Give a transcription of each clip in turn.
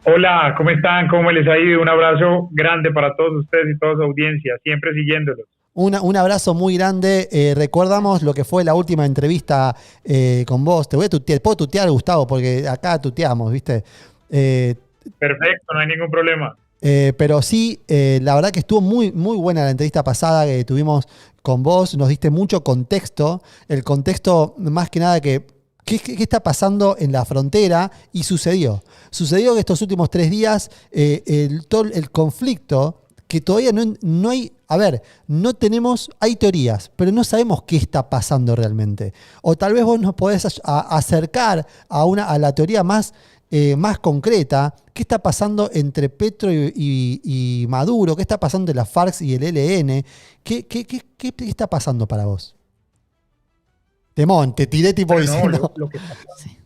Hola, ¿cómo están? ¿Cómo les ha ido? Un abrazo grande para todos ustedes y toda su audiencia, siempre siguiéndolos. Un abrazo muy grande. Recordamos lo que fue la última entrevista con vos. Te voy a tutear, puedo tutear, Gustavo, porque acá tuteamos, ¿viste? Eh, Perfecto, no hay ningún problema. pero sí, la verdad que estuvo muy, muy buena la entrevista pasada que tuvimos con vos. Nos diste mucho contexto. El contexto, más que nada, ¿qué está pasando en la frontera? Y sucedió. Sucedió que estos últimos 3 días, todo el conflicto, que todavía no hay, a ver, no tenemos, hay teorías, pero no sabemos qué está pasando realmente. O tal vez vos nos podés acercar a la teoría más concreta. ¿Qué está pasando entre Petro y Maduro? ¿Qué está pasando entre las FARC y el ELN? ¿Qué está pasando para vos? Temón, te tiré tipo Bueno, no, diciendo. lo que está, Sí.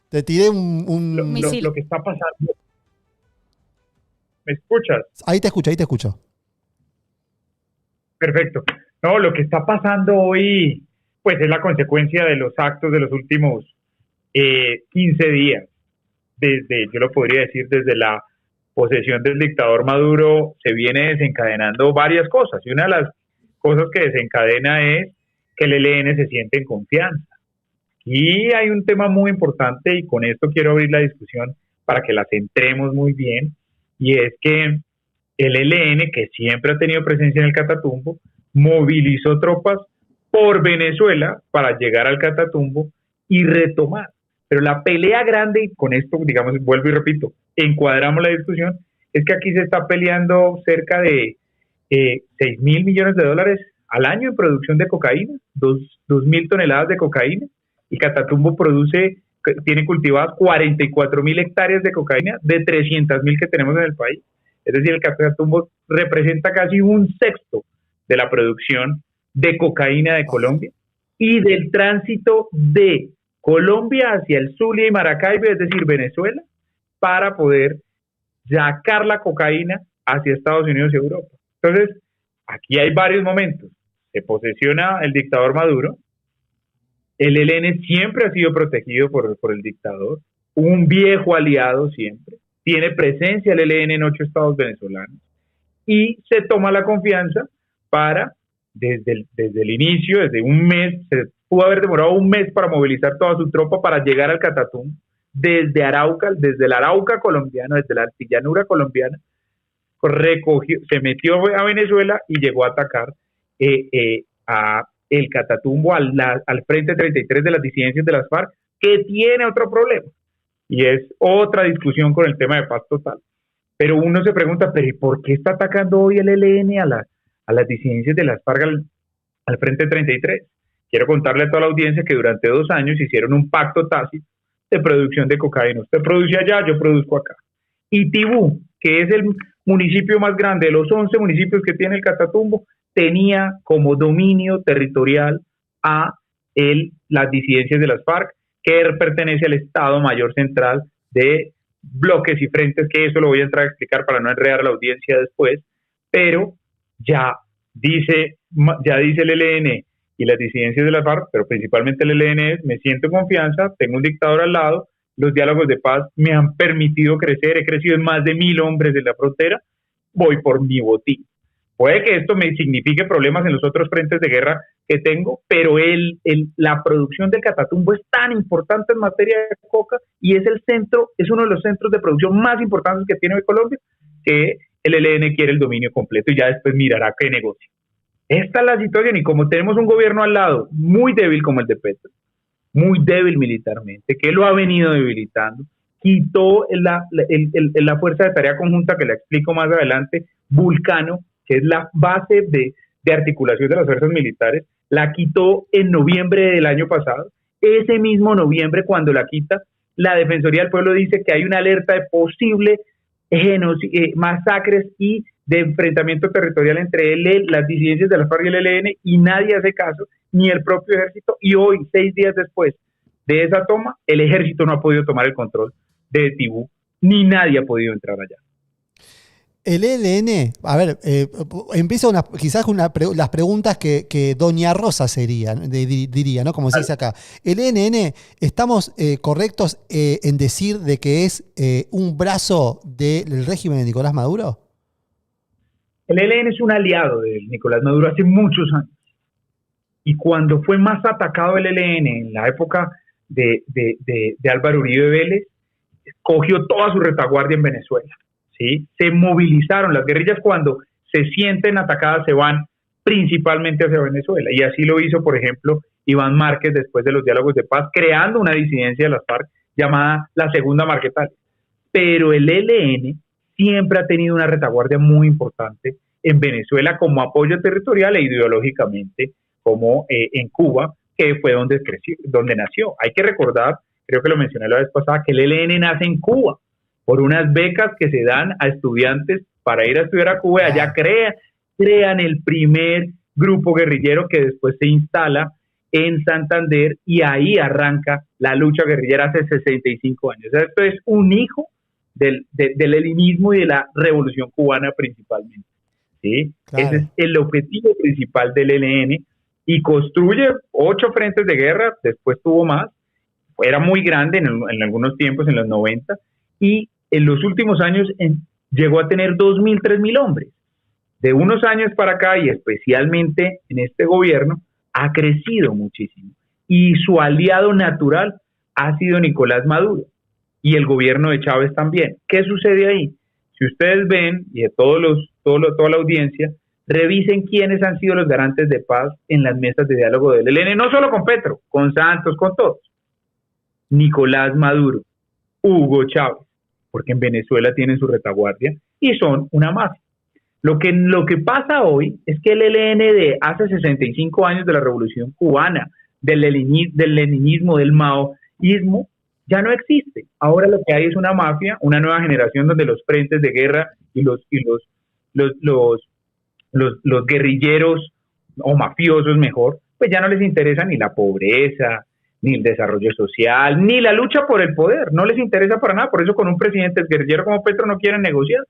Te tiré un. Misil. lo que está pasando, ¿me escuchas? Ahí te escucho, ahí te escucho. Perfecto. No, lo que está pasando hoy, pues es la consecuencia de los actos de los últimos 15 días. Yo lo podría decir, desde la posesión del dictador Maduro, se viene desencadenando varias cosas. Y una de las cosas que desencadena es que el ELN se siente en confianza. Y hay un tema muy importante, y con esto quiero abrir la discusión para que la centremos muy bien, y es que el ELN, que siempre ha tenido presencia en el Catatumbo, movilizó tropas por Venezuela para llegar al Catatumbo y retomar. Pero la pelea grande, y con esto, digamos, vuelvo y repito, encuadramos la discusión, es que aquí se está peleando cerca de 6 mil millones de dólares al año en producción de cocaína, 2.000 toneladas de cocaína, y Catatumbo tiene cultivadas 44.000 hectáreas de cocaína de 300.000 que tenemos en el país. Es decir, el Catatumbo representa casi un sexto de la producción de cocaína de Colombia y del tránsito de Colombia hacia el Zulia y Maracaibo, es decir, Venezuela, para poder sacar la cocaína hacia Estados Unidos y Europa. Entonces, aquí hay varios momentos. Se posesiona el dictador Maduro. El ELN siempre ha sido protegido por el dictador, un viejo aliado siempre. Tiene presencia el ELN en 8 estados venezolanos y se toma la confianza para, desde el inicio, desde un mes, se pudo haber demorado un mes para movilizar toda su tropa para llegar al Catatumbo, desde Arauca, desde el Arauca colombiano, desde la altillanura colombiana, se metió a Venezuela y llegó a atacar a el Catatumbo al Frente 33 de las disidencias de las FARC, que tiene otro problema, y es otra discusión con el tema de paz total. Pero uno se pregunta, ¿pero y por qué está atacando hoy el ELN a las disidencias de las FARC al Frente 33? Quiero contarle a toda la audiencia que durante 2 años hicieron un pacto tácito de producción de cocaína. Usted produce allá, yo produzco acá. Y Tibú, que es el municipio más grande de los 11 municipios que tiene el Catatumbo, tenía como dominio territorial a las disidencias de las FARC, que pertenece al Estado Mayor Central de bloques y frentes, que eso lo voy a entrar a explicar para no enredar a la audiencia después, pero ya dice el ELN y las disidencias de las FARC, pero principalmente el ELN es: me siento en confianza, tengo un dictador al lado, los diálogos de paz me han permitido crecer, he crecido en más de 1.000 hombres de la frontera, voy por mi botín. Puede que esto me signifique problemas en los otros frentes de guerra que tengo, pero la producción del Catatumbo es tan importante en materia de coca y es uno de los centros de producción más importantes que tiene hoy Colombia, que el ELN quiere el dominio completo y ya después mirará qué negocio. Esta es la situación, y como tenemos un gobierno al lado muy débil como el de Petro, muy débil militarmente, que lo ha venido debilitando, quitó la fuerza de tarea conjunta, que la explico más adelante, Vulcano, que es la base de articulación de las fuerzas militares, la quitó en noviembre del año pasado. Ese mismo noviembre, cuando la quita, la Defensoría del Pueblo dice que hay una alerta de posible masacres y de enfrentamiento territorial entre las disidencias de la FARC y el ELN, y nadie hace caso, ni el propio ejército, y hoy, 6 días después de esa toma, el ejército no ha podido tomar el control de Tibú, ni nadie ha podido entrar allá. El ELN, a ver, empiezo quizás con las preguntas que Doña Rosa diría, ¿no? Como se dice acá. ¿El ELN, estamos correctos en decir de que es un brazo del régimen de Nicolás Maduro? El ELN es un aliado de Nicolás Maduro hace muchos años. Y cuando fue más atacado el ELN en la época de Álvaro Uribe Vélez, cogió toda su retaguardia en Venezuela. ¿Sí? Se movilizaron. Las guerrillas, cuando se sienten atacadas, se van principalmente hacia Venezuela. Y así lo hizo, por ejemplo, Iván Márquez después de los diálogos de paz, creando una disidencia de las FARC llamada la Segunda Marquetal. Pero el ELN siempre ha tenido una retaguardia muy importante en Venezuela como apoyo territorial e ideológicamente, como en Cuba, que fue donde nació. Hay que recordar, creo que lo mencioné la vez pasada, que el ELN nace en Cuba por unas becas que se dan a estudiantes para ir a estudiar a Cuba. Allá crean el primer grupo guerrillero que después se instala en Santander, y ahí arranca la lucha guerrillera hace 65 años. Esto es un hijo del leninismo y de la revolución cubana principalmente. ¿Sí? Claro. Ese es el objetivo principal del ELN, y construye 8 frentes de guerra, después tuvo más, era muy grande en algunos tiempos, en los 90, y en los últimos años llegó a tener 2.000, 3.000 hombres. De unos años para acá, y especialmente en este gobierno, ha crecido muchísimo. Y su aliado natural ha sido Nicolás Maduro y el gobierno de Chávez también. ¿Qué sucede ahí? Si ustedes ven, y de toda la audiencia, revisen quiénes han sido los garantes de paz en las mesas de diálogo del ELN, no solo con Petro, con Santos, con todos. Nicolás Maduro, Hugo Chávez, porque en Venezuela tienen su retaguardia y son una mafia. Lo que pasa hoy es que el ELN de hace 65 años de la Revolución Cubana, del leninismo, del maoísmo, ya no existe. Ahora lo que hay es una mafia, una nueva generación donde los frentes de guerra y los guerrilleros o mafiosos mejor, pues ya no les interesa ni la pobreza, ni el desarrollo social, ni la lucha por el poder. No les interesa para nada. Por eso con un presidente guerrillero como Petro no quieren negociar.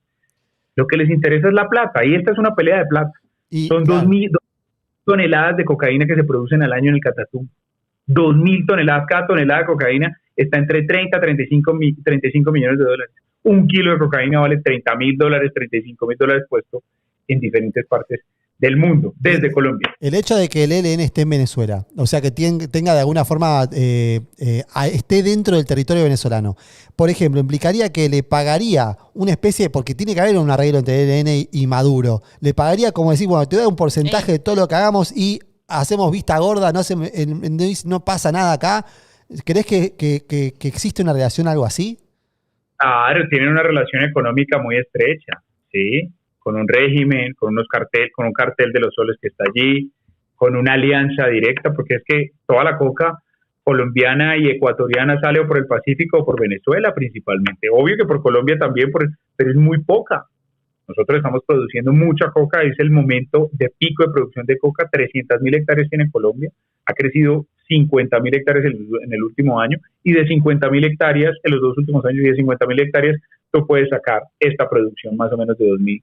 Lo que les interesa es la plata, y esta es una pelea de plata. Son 2.000 toneladas de cocaína que se producen al año en el Catatumbo. 2.000 toneladas. Cada tonelada de cocaína está entre 30 a 35 millones de dólares. Un kilo de cocaína vale $30.000, $35.000 puesto en diferentes partes del mundo, desde Colombia. El hecho de que el ELN esté en Venezuela, o sea, que tenga de alguna forma, esté dentro del territorio venezolano, por ejemplo, implicaría que le pagaría una especie, porque tiene que haber un arreglo entre el ELN y Maduro, le pagaría como decir, bueno, te doy un porcentaje de todo lo que hagamos y hacemos vista gorda, no pasa nada acá. ¿Crees que existe una relación algo así? Claro, tienen una relación económica muy estrecha, ¿sí? Con un régimen, con un cartel de los soles que está allí, con una alianza directa, porque es que toda la coca colombiana y ecuatoriana sale o por el Pacífico o por Venezuela principalmente. Obvio que por Colombia también, pero es muy poca. Nosotros estamos produciendo mucha coca, es el momento de pico de producción de coca. 300.000 hectáreas tiene Colombia, ha crecido 50.000 hectáreas en el último año, y de 50.000 hectáreas en los 2 últimos años, y de 50.000 hectáreas tú puedes sacar esta producción más o menos de 2.000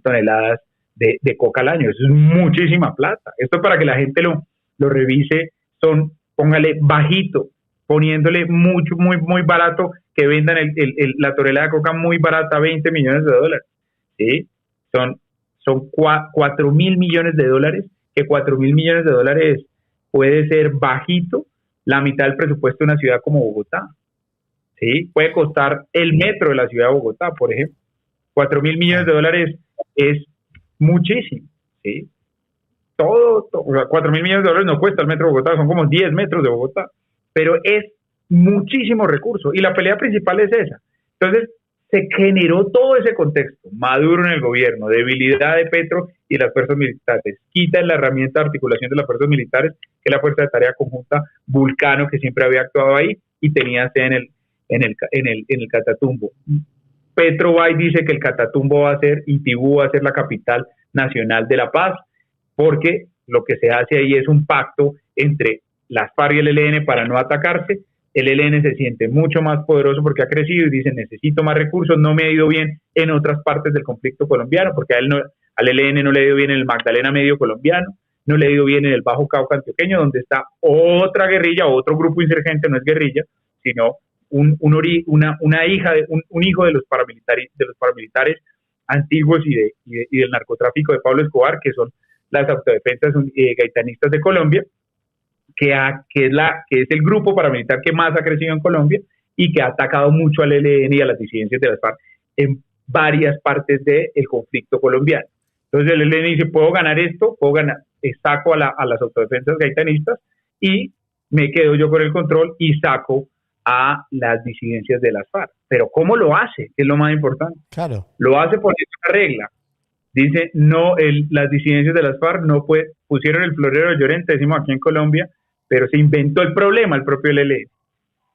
toneladas de coca al año. Eso es muchísima plata. Esto, para que la gente lo revise, póngale bajito, poniéndole mucho, muy, muy barato, que vendan la tonelada de coca muy barata, $20 millones. ¿Sí? Son 4.000 millones de dólares, que 4.000 millones de dólares puede ser bajito, la mitad del presupuesto de una ciudad como Bogotá. ¿Sí? Puede costar el metro de la ciudad de Bogotá, por ejemplo. 4.000 millones de dólares es muchísimo, ¿sí? 4.000 millones de dólares no cuesta el metro de Bogotá, son como 10 metros de Bogotá, pero es muchísimo recurso, y la pelea principal es esa. Entonces, se generó todo ese contexto. Maduro en el gobierno, debilidad de Petro y las fuerzas militares, quitan la herramienta de articulación de las fuerzas militares, que es la Fuerza de Tarea Conjunta Vulcano, que siempre había actuado ahí y tenía sede en el Catatumbo. Petro va y dice que el Catatumbo va a ser, y Tibú va a ser la capital nacional de la paz, porque lo que se hace ahí es un pacto entre las FARC y el ELN para no atacarse, el ELN se siente mucho más poderoso porque ha crecido y dice, necesito más recursos, no me ha ido bien en otras partes del conflicto colombiano, porque al ELN no le ha ido bien en el Magdalena Medio colombiano, no le ha ido bien en el Bajo Cauca antioqueño, donde está otra guerrilla, otro grupo insurgente, no es guerrilla, sino una hija, un hijo de los paramilitares antiguos y del narcotráfico de Pablo Escobar, que son las autodefensas gaitanistas de Colombia, que es el grupo paramilitar que más ha crecido en Colombia y que ha atacado mucho al ELN y a las disidencias de las FARC en varias partes del conflicto colombiano. Entonces el ELN dice, puedo ganar esto, saco a las autodefensas gaitanistas y me quedo yo con el control y saco a las disidencias de las FARC. Pero ¿cómo lo hace? Que es lo más importante. Claro. Lo hace por esta regla. Dice, las disidencias de las FARC pusieron el florero de Llorente, decimos aquí en Colombia, pero se inventó el problema, el propio ELN.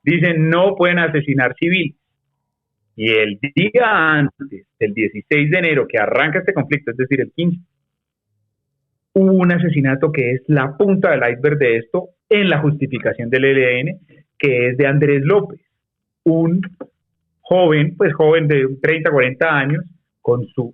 Dicen, no pueden asesinar civiles. Y el día antes, el 16 de enero, que arranca este conflicto, es decir, el 15, hubo un asesinato que es la punta del iceberg de esto en la justificación del ELN, que es de Andrés López, un joven de 30, 40 años, lo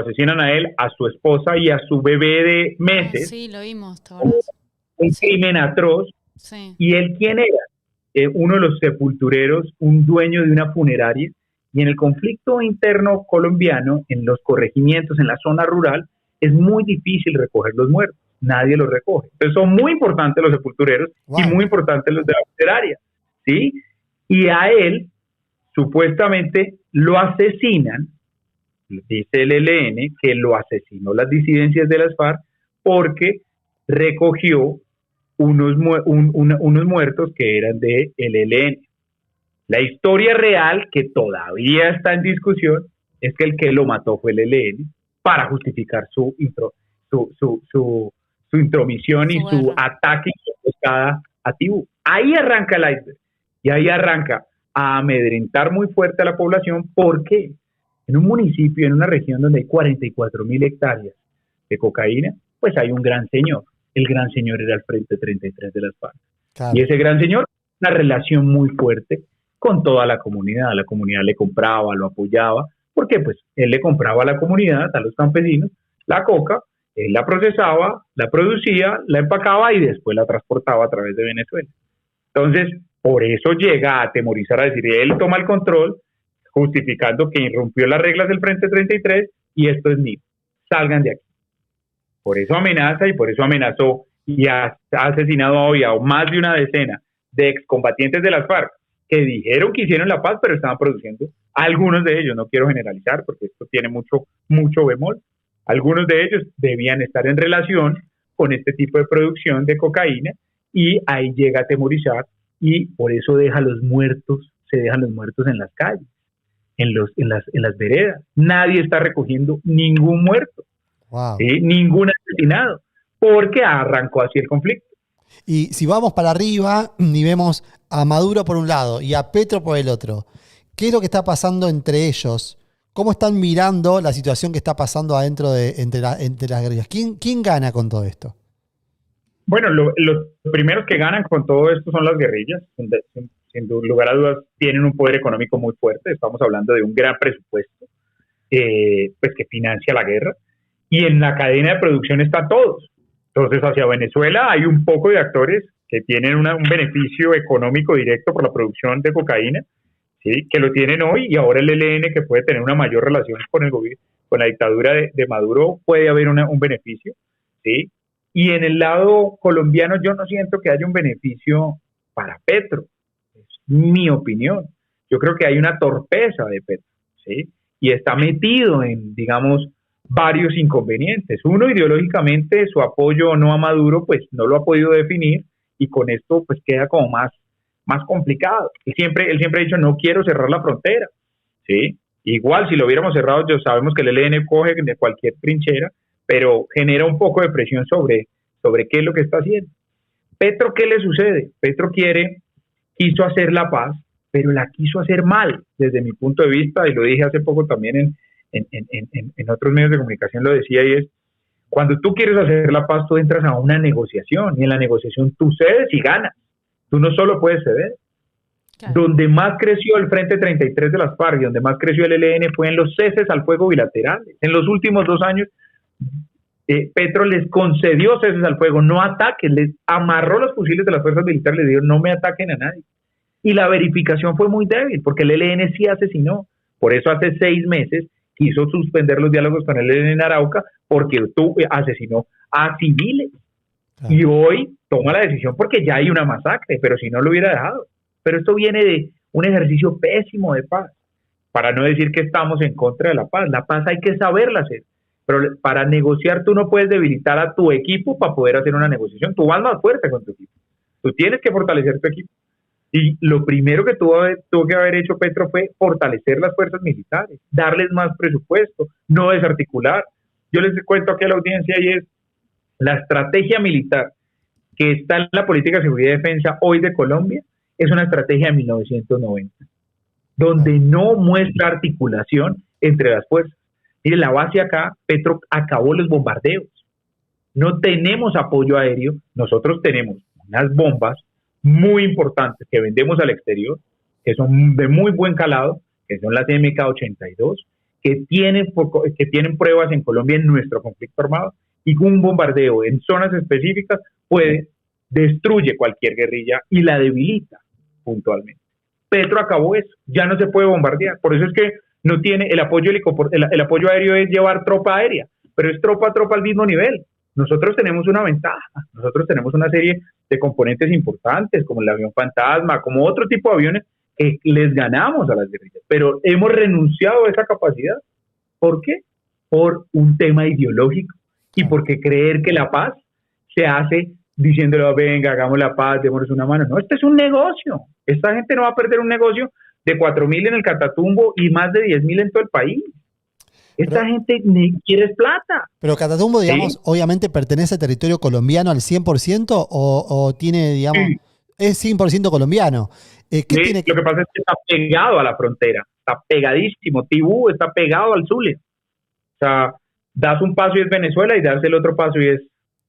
asesinan a él, a su esposa y a su bebé de meses. Sí, lo vimos todos. Un crimen atroz. Sí. ¿Y él quién era? Uno de los sepultureros, un dueño de una funeraria, y en el conflicto interno colombiano, en los corregimientos, en la zona rural, es muy difícil recoger los muertos, nadie los recoge. Entonces son muy importantes los sepultureros y muy importantes los de la funeraria, ¿sí? Y a él, supuestamente, lo asesinan, dice el ELN, que lo asesinó las disidencias de las FARC porque recogió unos muertos que eran de el ELN. La historia real, que todavía está en discusión, es que el que lo mató fue el ELN para justificar su intromisión y su ataque y su emboscada a Tibú. Ahí arranca el iceberg y ahí arranca a amedrentar muy fuerte a la población porque en un municipio, en una región donde hay 44.000 hectáreas de cocaína, pues hay un gran señor. El gran señor era el Frente 33 de las FARC. Claro. Y ese gran señor, una relación muy fuerte con toda la comunidad le compraba, lo apoyaba, porque pues él le compraba a la comunidad, a los campesinos, la coca, él la procesaba, la producía, la empacaba y después la transportaba a través de Venezuela. Entonces, por eso llega a atemorizar, a decir, él toma el control, justificando que irrumpió las reglas del Frente 33 y esto es mío, salgan de aquí. Por eso amenaza y por eso amenazó y ha asesinado hoy a más de una decena de excombatientes de las FARC que dijeron que hicieron la paz, pero estaban produciendo. Algunos de ellos, no quiero generalizar porque esto tiene mucho bemol, algunos de ellos debían estar en relación con este tipo de producción de cocaína y ahí llega a atemorizar y por eso se dejan los muertos en las calles, en las veredas. Nadie está recogiendo ningún muerto. Wow. Ningún asesinado, porque arrancó así el conflicto. Y si vamos para arriba y vemos a Maduro por un lado y a Petro por el otro, ¿qué es lo que está pasando entre ellos? ¿Cómo están mirando la situación que está pasando adentro entre las guerrillas? ¿Quién gana con todo esto? Bueno, los primeros que ganan con todo esto son las guerrillas. Sin lugar a dudas tienen un poder económico muy fuerte. Estamos hablando de un gran presupuesto pues que financia la guerra. Y en la cadena de producción están todos. Entonces, hacia Venezuela hay un poco de actores que tienen un beneficio económico directo por la producción de cocaína, ¿sí? Que lo tienen hoy, y ahora el ELN, que puede tener una mayor relación con el gobierno, con la dictadura de Maduro, puede haber un beneficio, ¿sí? Y en el lado colombiano yo no siento que haya un beneficio para Petro, es mi opinión. Yo creo que hay una torpeza de Petro, ¿sí? Y está metido en, digamos, varios inconvenientes. Uno, ideológicamente, su apoyo o no a Maduro, pues no lo ha podido definir y con esto pues queda como más complicado. Él siempre ha dicho, no quiero cerrar la frontera, ¿sí? Igual, si lo hubiéramos cerrado, ya sabemos que el ELN coge de cualquier trinchera, pero genera un poco de presión sobre qué es lo que está haciendo. Petro, ¿qué le sucede? Petro quiso hacer la paz, pero la quiso hacer mal, desde mi punto de vista, y lo dije hace poco también en otros medios de comunicación, lo decía, y es, cuando tú quieres hacer la paz, tú entras a una negociación, y en la negociación tú cedes y ganas. Tú no solo puedes ceder, Claro. Donde más creció el Frente 33 de las FARC y donde más creció el ELN fue en los ceses al fuego bilaterales. En los últimos 2 años, Petro les concedió ceses al fuego, no ataques, les amarró los fusiles de las fuerzas militares, les dijo no me ataquen a nadie. Y la verificación fue muy débil, porque el ELN sí asesinó. Por eso hace 6 meses quiso suspender los diálogos con el ELN en Arauca, porque asesinó a civiles. Claro. Y hoy toma la decisión porque ya hay una masacre, pero si no lo hubiera dejado. Pero esto viene de un ejercicio pésimo de paz, para no decir que estamos en contra de la paz. La paz hay que saberla hacer, pero para negociar tú no puedes debilitar a tu equipo para poder hacer una negociación. Tú vas más fuerte con tu equipo, tú tienes que fortalecer tu equipo. Y lo primero que tuvo que haber hecho Petro fue fortalecer las fuerzas militares, darles más presupuesto, no desarticular. Yo les cuento aquí a la audiencia y es la estrategia militar que está en la política de seguridad y defensa hoy de Colombia, es una estrategia de 1990, donde no muestra articulación entre las fuerzas. Mire, la base acá, Petro acabó los bombardeos. No tenemos apoyo aéreo, nosotros tenemos unas bombas muy importantes que vendemos al exterior, que son de muy buen calado, que son las MK-82, que tienen pruebas en Colombia en nuestro conflicto armado, y un bombardeo en zonas específicas destruye cualquier guerrilla y la debilita puntualmente. Petro acabó eso, ya no se puede bombardear, por eso es que no tiene el apoyo el apoyo aéreo es llevar tropa aérea, pero es tropa al mismo nivel. Nosotros tenemos una ventaja, nosotros tenemos una serie de componentes importantes, como el avión fantasma, como otro tipo de aviones que les ganamos a las guerrillas, pero hemos renunciado a esa capacidad. ¿Por qué? Por un tema ideológico y porque creer que la paz se hace diciéndole, venga, hagamos la paz, démonos una mano. No, este es un negocio. Esta gente no va a perder un negocio de 4.000 en el Catatumbo y más de 10.000 en todo el país. Esta gente quiere plata. Pero Catatumbo, digamos, ¿sí? Obviamente pertenece al territorio colombiano al 100% o tiene, digamos, sí, es 100% colombiano. Sí, lo que pasa es que está pegado a la frontera, está pegadísimo. Tibú está pegado al Zulia. O sea, das un paso y es Venezuela y das el otro paso y es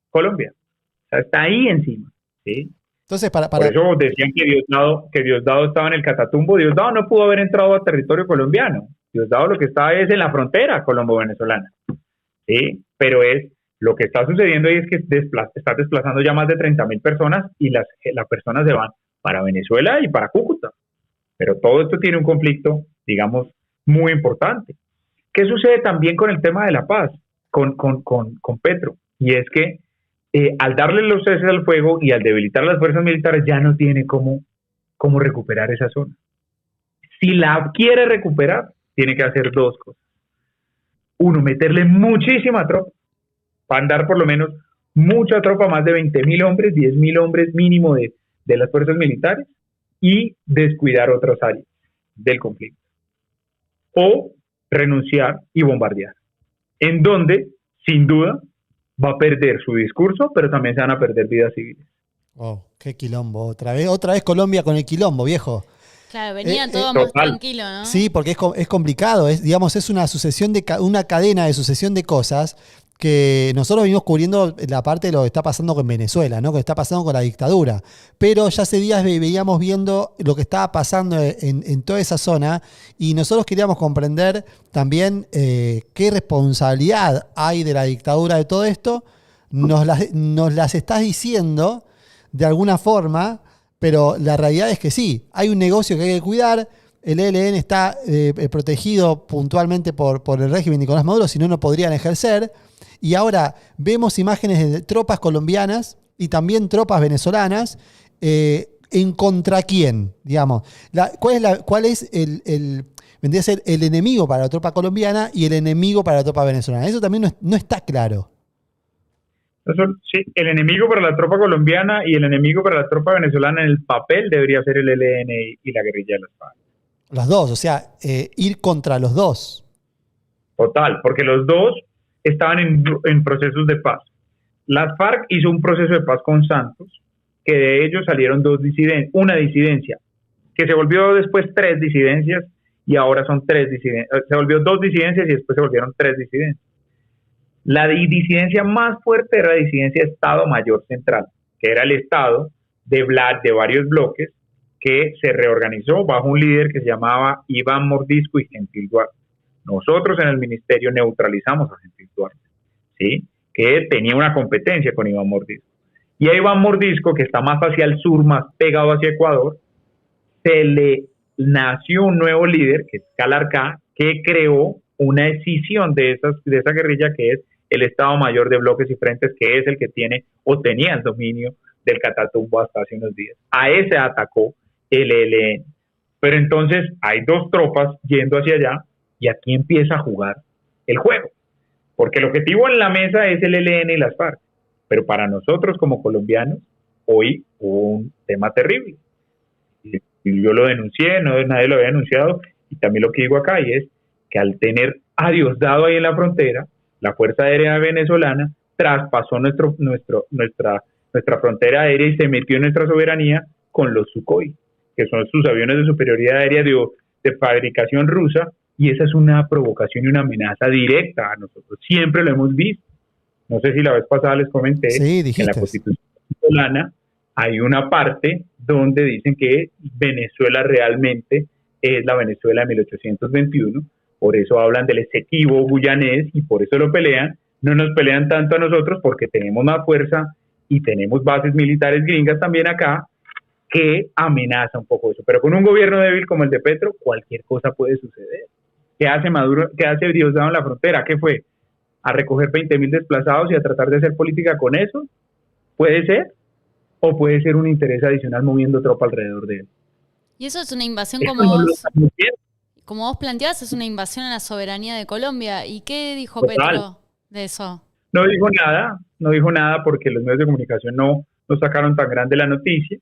Colombia. O sea, está ahí encima. ¿Sí? Entonces, para... Por eso decían que Diosdado estaba en el Catatumbo. Diosdado no pudo haber entrado a territorio colombiano. Diosdado lo que está es en la frontera colombo-venezolana. ¿Sí? Pero lo que está sucediendo ahí es que está desplazando ya más de 30.000 personas y las personas se van para Venezuela y para Cúcuta. Pero todo esto tiene un conflicto, digamos, muy importante. ¿Qué sucede también con el tema de la paz, con Petro? Y es que al darle los ceses al fuego y al debilitar las fuerzas militares ya no tiene cómo recuperar esa zona. Si la quiere recuperar, tiene que hacer 2 cosas. 1, meterle muchísima tropa, para andar por lo menos mucha tropa, más de 20.000 hombres, 10.000 hombres mínimo de las fuerzas militares, y descuidar otras áreas del conflicto. O renunciar y bombardear. En donde, sin duda, va a perder su discurso, pero también se van a perder vidas civiles. Oh, qué quilombo. Otra vez Colombia con el quilombo, viejo. Claro, venía todo más tranquilo, ¿no? Sí, porque es complicado. Es una sucesión una cadena de sucesión de cosas que nosotros venimos cubriendo la parte de lo que está pasando con Venezuela, ¿no? Que está pasando con la dictadura. Pero ya hace días veíamos viendo lo que estaba pasando en toda esa zona y nosotros queríamos comprender también qué responsabilidad hay de la dictadura de todo esto. Nos las estás diciendo de alguna forma, pero la realidad es que sí, hay un negocio que hay que cuidar. El ELN está protegido puntualmente por el régimen de Nicolás Maduro, si no, no podrían ejercer. Y ahora vemos imágenes de tropas colombianas y también tropas venezolanas. ¿En contra quién? Digamos, ¿cuál es vendría a ser el enemigo para la tropa colombiana y el enemigo para la tropa venezolana? Eso también no está claro. Sí, el enemigo para la tropa colombiana y el enemigo para la tropa venezolana en el papel debería ser el ELN y la guerrilla de las FARC. Los dos, o sea, ir contra los dos. Total, porque los dos estaban en procesos de paz. Las FARC hizo un proceso de paz con Santos, que de ellos salieron una disidencia, que se volvió después 3 disidencias, y ahora son 3 disidencias. Se volvió 2 disidencias y después se volvieron 3 disidencias. La disidencia más fuerte era la disidencia Estado Mayor Central, que era el Estado de varios bloques que se reorganizó bajo un líder que se llamaba Iván Mordisco y Gentil Duarte. Nosotros en el ministerio neutralizamos a Gentil Duarte, ¿sí? Que tenía una competencia con Iván Mordisco. Y a Iván Mordisco, que está más hacia el sur, más pegado hacia Ecuador, se le nació un nuevo líder, que es Calarcá, que creó una escisión de esa guerrilla, que es el Estado Mayor de Bloques y Frentes, que es el que tiene o tenía el dominio del Catatumbo hasta hace unos días. A ese atacó el ELN. Pero entonces hay dos tropas yendo hacia allá y aquí empieza a jugar el juego. Porque el objetivo en la mesa es el ELN y las FARC. Pero para nosotros como colombianos, hoy hubo un tema terrible. Y yo lo denuncié, nadie lo había denunciado, y también lo que digo acá, y es que al tener a Diosdado ahí en la frontera, la Fuerza Aérea Venezolana traspasó nuestra frontera aérea y se metió en nuestra soberanía con los Sukhoi, que son sus aviones de superioridad aérea de fabricación rusa, y esa es una provocación y una amenaza directa a nosotros. Siempre lo hemos visto. No sé si la vez pasada les comenté, sí, que en la Constitución venezolana hay una parte donde dicen que Venezuela realmente es la Venezuela de 1821, por eso hablan del Esequibo guyanés y por eso lo pelean. No nos pelean tanto a nosotros porque tenemos más fuerza y tenemos bases militares gringas también acá, que amenaza un poco eso. Pero con un gobierno débil como el de Petro, cualquier cosa puede suceder. ¿Qué hace Maduro? ¿Qué hace Diosdado en la frontera? ¿Qué fue? ¿A recoger 20.000 desplazados y a tratar de hacer política con eso? ¿Puede ser? ¿O puede ser un interés adicional moviendo tropa alrededor de él? Y eso es una invasión como vos planteás, es una invasión a la soberanía de Colombia. ¿Y qué dijo Petro de eso? No dijo nada porque los medios de comunicación no sacaron tan grande la noticia.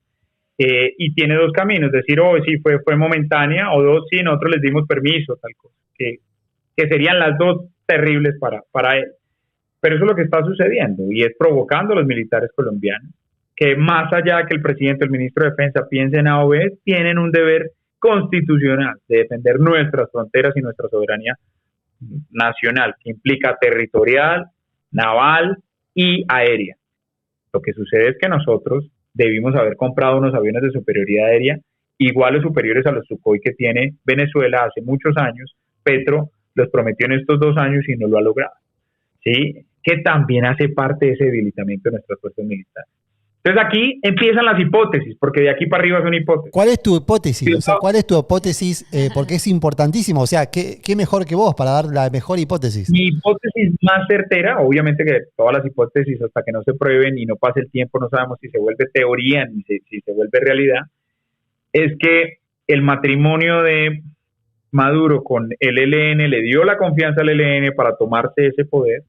Y tiene dos caminos, decir, sí, fue momentánea, o dos, sí, nosotros les dimos permiso, tal cosa, que serían las dos terribles para él. Pero eso es lo que está sucediendo, y es provocando a los militares colombianos, que más allá de que el presidente, el ministro de Defensa piensen A o B, tienen un deber constitucional de defender nuestras fronteras y nuestra soberanía nacional, que implica territorial, naval y aérea. Lo que sucede es que nosotros debimos haber comprado unos aviones de superioridad aérea iguales superiores a los Sukhoi que tiene Venezuela hace muchos años. Petro los prometió en estos 2 años y no lo ha logrado, ¿sí? Que también hace parte de ese debilitamiento de nuestras fuerzas militares. Entonces aquí empiezan las hipótesis, porque de aquí para arriba son hipótesis. ¿Cuál es tu hipótesis? Sí, o sea, ¿cuál es tu hipótesis? Porque es importantísimo. O sea, ¿qué mejor que vos para dar la mejor hipótesis? Mi hipótesis más certera, obviamente que todas las hipótesis hasta que no se prueben y no pase el tiempo no sabemos si se vuelve teoría ni si se vuelve realidad, es que el matrimonio de Maduro con el ELN le dio la confianza al ELN para tomarse ese poder,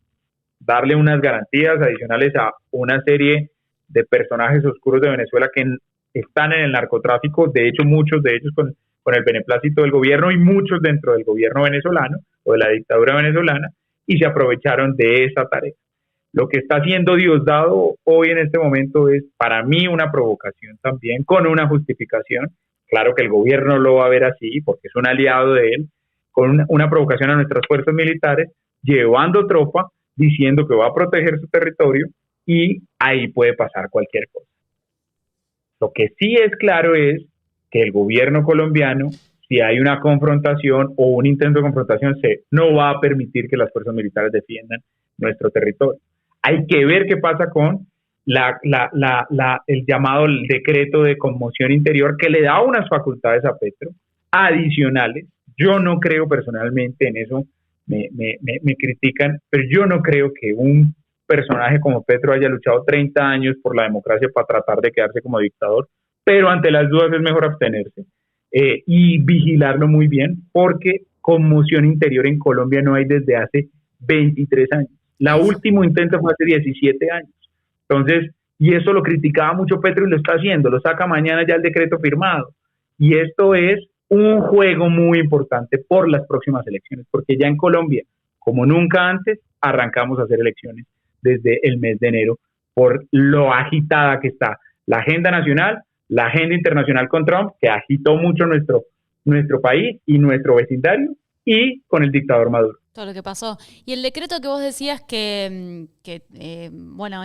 darle unas garantías adicionales a una serie de personajes oscuros de Venezuela que están en el narcotráfico, de hecho muchos de ellos con el beneplácito del gobierno y muchos dentro del gobierno venezolano o de la dictadura venezolana, y se aprovecharon de esa tarea. Lo que está haciendo Diosdado hoy en este momento es para mí una provocación también, con una justificación. Claro que el gobierno lo va a ver así porque es un aliado de él, con una provocación a nuestras fuerzas militares, llevando tropa, diciendo que va a proteger su territorio, y ahí puede pasar cualquier cosa. Lo que sí es claro es que el gobierno colombiano, si hay una confrontación o un intento de confrontación, no va a permitir que las fuerzas militares defiendan nuestro territorio. Hay que ver qué pasa con el llamado el decreto de conmoción interior, que le da unas facultades a Petro adicionales. Yo no creo personalmente en eso, me critican, pero yo no creo que un personaje como Petro haya luchado 30 años por la democracia para tratar de quedarse como dictador, pero ante las dudas es mejor abstenerse y vigilarlo muy bien, porque conmoción interior en Colombia no hay desde hace 23 años. La último intento fue hace 17 años. Entonces, y eso lo criticaba mucho Petro y lo está haciendo, lo saca mañana ya el decreto firmado. Y esto es un juego muy importante por las próximas elecciones, porque ya en Colombia, como nunca antes, arrancamos a hacer elecciones desde el mes de enero por lo agitada que está la agenda nacional, la agenda internacional con Trump, que agitó mucho nuestro país y nuestro vecindario, y con el dictador Maduro. Todo lo que pasó. Y el decreto que vos decías que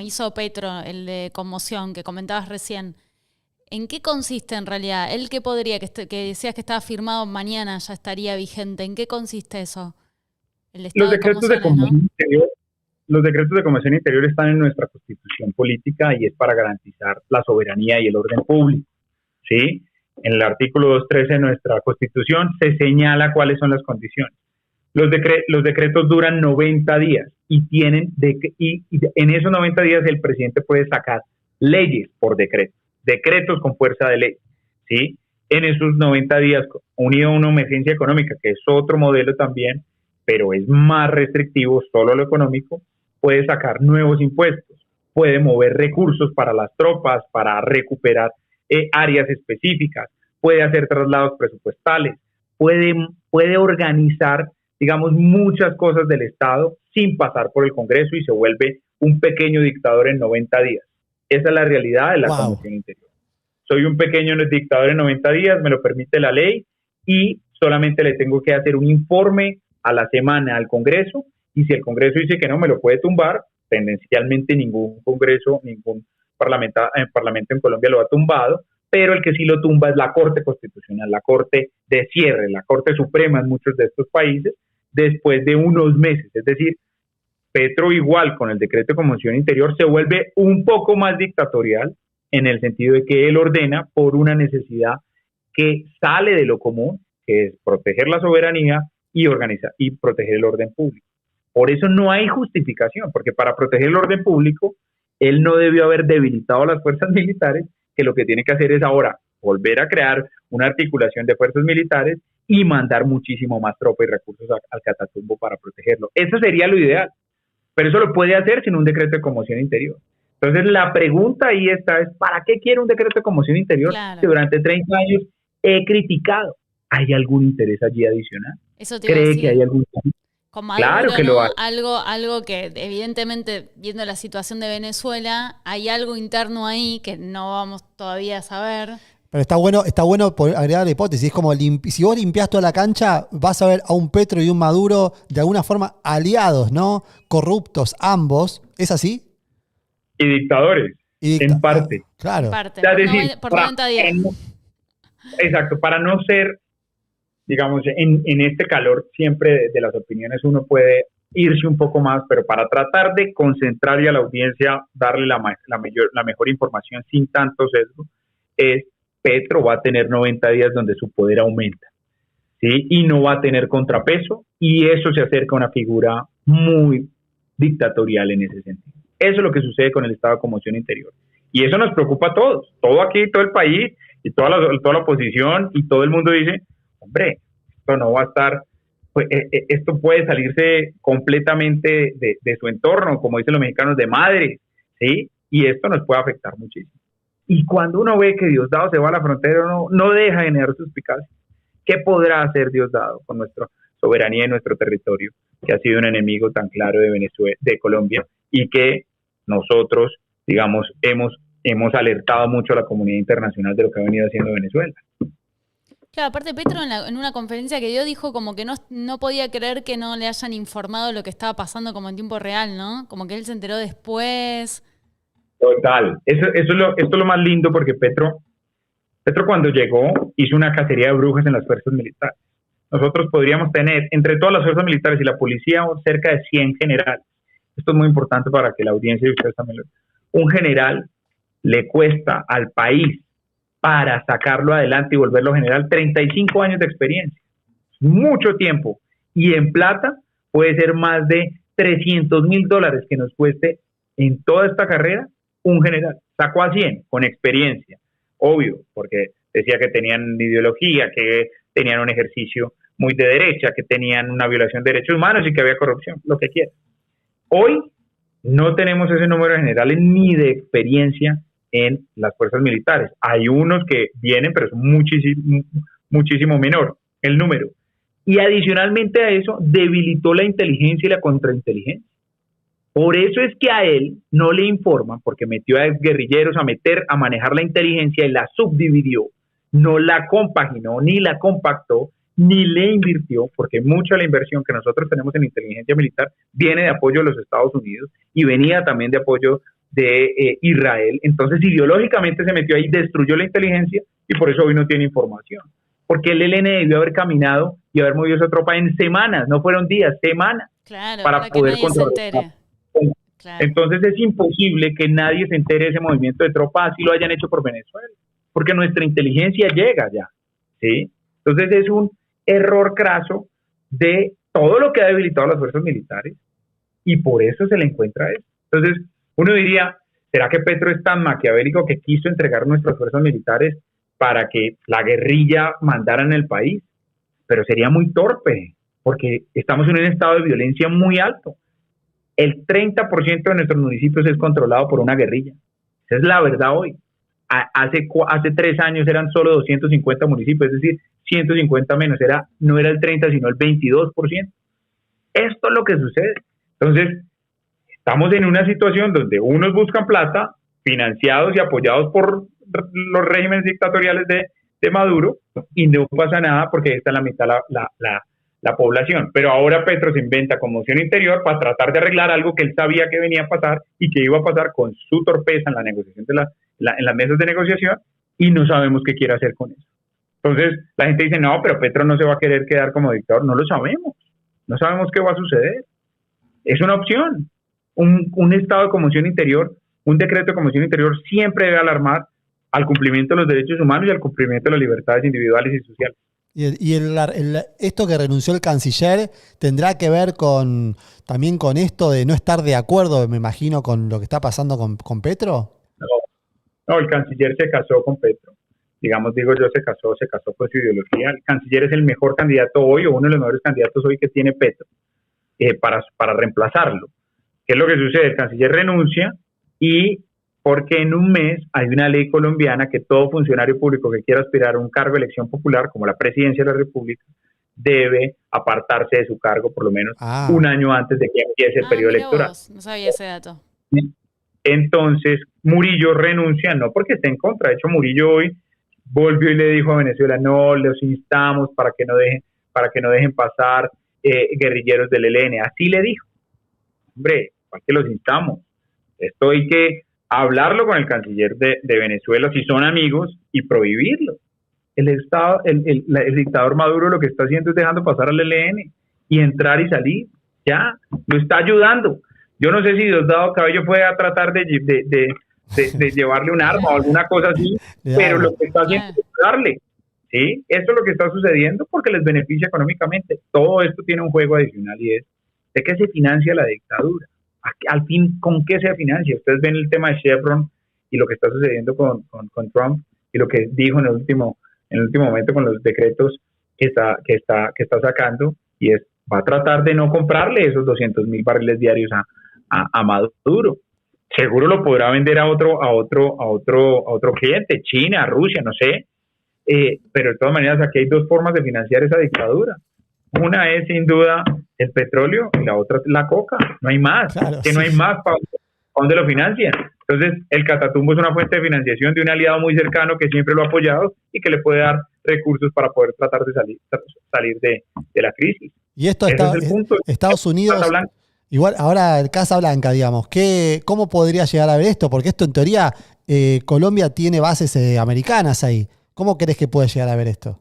hizo Petro, el de conmoción que comentabas recién, ¿En qué consiste en realidad? ¿El que podría, que decías que estaba firmado mañana, ya estaría vigente? ¿En qué consiste eso? El estado de conmociones, ¿no? Los decretos de conmoción interior están en nuestra Constitución política y es para garantizar la soberanía y el orden público, ¿sí? En el artículo 213 de nuestra Constitución se señala cuáles son las condiciones. Los decretos duran 90 días y en esos 90 días el presidente puede sacar leyes por decretos con fuerza de ley, ¿sí? En esos 90 días, unido a una emergencia económica, que es otro modelo también, pero es más restrictivo, solo lo económico, puede sacar nuevos impuestos, puede mover recursos para las tropas, para recuperar áreas específicas, puede hacer traslados presupuestales, puede organizar, digamos, muchas cosas del Estado sin pasar por el Congreso y se vuelve un pequeño dictador en 90 días. Esa es la realidad de la conmoción interior. Soy un pequeño dictador en 90 días, me lo permite la ley y solamente le tengo que hacer un informe a la semana al Congreso y si el Congreso dice que no, me lo puede tumbar. Tendencialmente ningún Congreso, ningún parlamento en Colombia lo ha tumbado, pero el que sí lo tumba es la Corte Constitucional, la Corte de cierre, la Corte Suprema en muchos de estos países, después de unos meses. Es decir, Petro igual con el decreto de conmoción interior se vuelve un poco más dictatorial en el sentido de que él ordena por una necesidad que sale de lo común, que es proteger la soberanía y organizar y proteger el orden público. Por eso no hay justificación, porque para proteger el orden público, él no debió haber debilitado a las fuerzas militares, que lo que tiene que hacer es ahora volver a crear una articulación de fuerzas militares y mandar muchísimo más tropa y recursos al Catatumbo para protegerlo. Eso sería lo ideal, pero eso lo puede hacer sin un decreto de conmoción interior. Entonces la pregunta ahí está es, ¿para qué quiere un decreto de conmoción interior? Claro. Que durante 30 años he criticado. ¿Hay algún interés allí adicional? Eso te iba a decir. ¿Cree que hay algún con Maduro, claro que ¿no? Lo hay. Algo que evidentemente, viendo la situación de Venezuela, hay algo interno ahí que no vamos todavía a saber. Pero está bueno agregar la hipótesis. Es como si vos limpiás toda la cancha, vas a ver a un Petro y un Maduro de alguna forma aliados, ¿no? Corruptos ambos. ¿Es así? Y dictadores, en parte. Claro. En parte, por 90 días. Exacto, para no ser, digamos, en este calor siempre de las opiniones uno puede irse un poco más, pero para tratar de concentrar y a la audiencia darle la mejor información sin tanto sesgo, es Petro va a tener 90 días donde su poder aumenta, ¿sí? Y no va a tener contrapeso y eso se acerca a una figura muy dictatorial en ese sentido. Eso es lo que sucede con el estado de conmoción interior. Y eso nos preocupa a todos, todo aquí, todo el país, y toda la oposición, y todo el mundo dice, hombre, esto no va a estar, pues, esto puede salirse completamente de su entorno, como dicen los mexicanos, de madre, ¿sí? Y esto nos puede afectar muchísimo. Y cuando uno ve que Diosdado se va a la frontera, no deja de generar suspicacia. ¿Qué podrá hacer Diosdado con nuestra soberanía y nuestro territorio, que ha sido un enemigo tan claro de Venezuela, de Colombia, y que nosotros, digamos, hemos alertado mucho a la comunidad internacional de lo que ha venido haciendo Venezuela? Claro, aparte Petro en una conferencia que dio dijo como que no podía creer que no le hayan informado lo que estaba pasando como en tiempo real, ¿no? Como que él se enteró después. Total, esto es lo más lindo porque Petro cuando llegó hizo una cacería de brujas en las fuerzas militares. Nosotros podríamos tener entre todas las fuerzas militares y la policía cerca de 100 generales. Esto es muy importante para que la audiencia y ustedes también lo vean. Un general le cuesta al país para sacarlo adelante y volverlo general 35 años de experiencia. Mucho tiempo. Y en plata puede ser más de $300,000 que nos cueste en toda esta carrera un general. Sacó a 100 con experiencia. Obvio, porque decía que tenían ideología, que tenían un ejercicio muy de derecha, que tenían una violación de derechos humanos y que había corrupción, lo que quiera. Hoy no tenemos ese número de generales ni de experiencia en las fuerzas militares. Hay unos que vienen, pero es muchísimo menor el número. Y adicionalmente a eso, debilitó la inteligencia y la contrainteligencia. Por eso es que a él no le informan, porque metió a guerrilleros a manejar la inteligencia y la subdividió. No la compaginó, ni la compactó, ni le invirtió, porque mucha de la inversión que nosotros tenemos en inteligencia militar viene de apoyo de los Estados Unidos y venía también de apoyo Israel. Entonces, ideológicamente se metió ahí, destruyó la inteligencia y por eso hoy no tiene información. Porque el ELN debió haber caminado y haber movido esa tropa en semanas, no fueron días, semanas, Claro, para que poder nadie se contrarrestar. entere. Claro. Entonces es imposible que nadie se entere de ese movimiento de tropas, así lo hayan hecho por Venezuela, porque nuestra inteligencia llega ya, ¿sí? Entonces es un error craso de todo lo que ha debilitado a las fuerzas militares y por eso se le encuentra eso. Entonces uno diría, ¿será que Petro es tan maquiavélico que quiso entregar nuestras fuerzas militares para que la guerrilla mandara en el país? Pero sería muy torpe, porque estamos en un estado de violencia muy alto. El 30% de nuestros municipios es controlado por una guerrilla. Esa es la verdad hoy. Hace 3 años eran solo 250 municipios, es decir, 150 menos. No era el 30, sino el 22%. Esto es lo que sucede. Entonces, estamos en una situación donde unos buscan plata, financiados y apoyados por los regímenes dictatoriales de Maduro, y no pasa nada porque ahí está en la mitad la población. Pero ahora Petro se inventa conmoción interior para tratar de arreglar algo que él sabía que venía a pasar y que iba a pasar con su torpeza en la negociación en las mesas de negociación, y no sabemos qué quiere hacer con eso. Entonces la gente dice, no, pero Petro no se va a querer quedar como dictador. No lo sabemos, no sabemos qué va a suceder. Es una opción. Un estado de conmoción interior, un decreto de conmoción interior siempre debe alarmar al cumplimiento de los derechos humanos y al cumplimiento de las libertades individuales y sociales. Y esto que renunció el canciller tendrá que ver también con esto de no estar de acuerdo, me imagino, con lo que está pasando con Petro. No, el canciller se casó con Petro. Se casó con su ideología. El canciller es el mejor candidato hoy, o uno de los mejores candidatos hoy que tiene Petro, para reemplazarlo. ¿Qué es lo que sucede? El canciller renuncia y porque en un mes hay una ley colombiana que todo funcionario público que quiera aspirar a un cargo de elección popular, como la presidencia de la República, debe apartarse de su cargo por lo menos un año antes de que empiece el periodo electoral. No sabía ese dato. Entonces, Murillo renuncia, no porque esté en contra. De hecho, Murillo hoy volvió y le dijo a Venezuela, no, los instamos para que no dejen pasar guerrilleros del ELN. Así le dijo. Hombre, ¿para qué los instamos? Esto hay que hablarlo con el canciller de Venezuela, si son amigos, y prohibirlo. El dictador Maduro lo que está haciendo es dejando pasar al ELN y entrar y salir. Ya, lo está ayudando. Yo no sé si Diosdado Cabello puede tratar de llevarle un arma o alguna cosa así, pero lo que está haciendo es darle. ¿Sí? Esto es lo que está sucediendo porque les beneficia económicamente. Todo esto tiene un juego adicional y es de qué se financia la dictadura. Al fin, ¿con qué se financia? Ustedes ven el tema de Chevron y lo que está sucediendo con Trump y lo que dijo en el último momento con los decretos que está sacando, y va a tratar de no comprarle esos 200,000 barriles diarios a Maduro. Seguro lo podrá vender a otro cliente, China, Rusia, no sé. Pero de todas maneras aquí hay dos formas de financiar esa dictadura. Una es sin duda el petróleo y la otra la coca. No hay más. Claro, no hay más para dónde lo financian. Entonces el Catatumbo es una fuente de financiación de un aliado muy cercano que siempre lo ha apoyado y que le puede dar recursos para poder tratar de salir de la crisis. Y esto está Estados Unidos. Igual ahora el Casa Blanca, digamos, ¿cómo podría llegar a ver esto? Porque esto en teoría Colombia tiene bases americanas ahí. ¿Cómo crees que puede llegar a ver esto?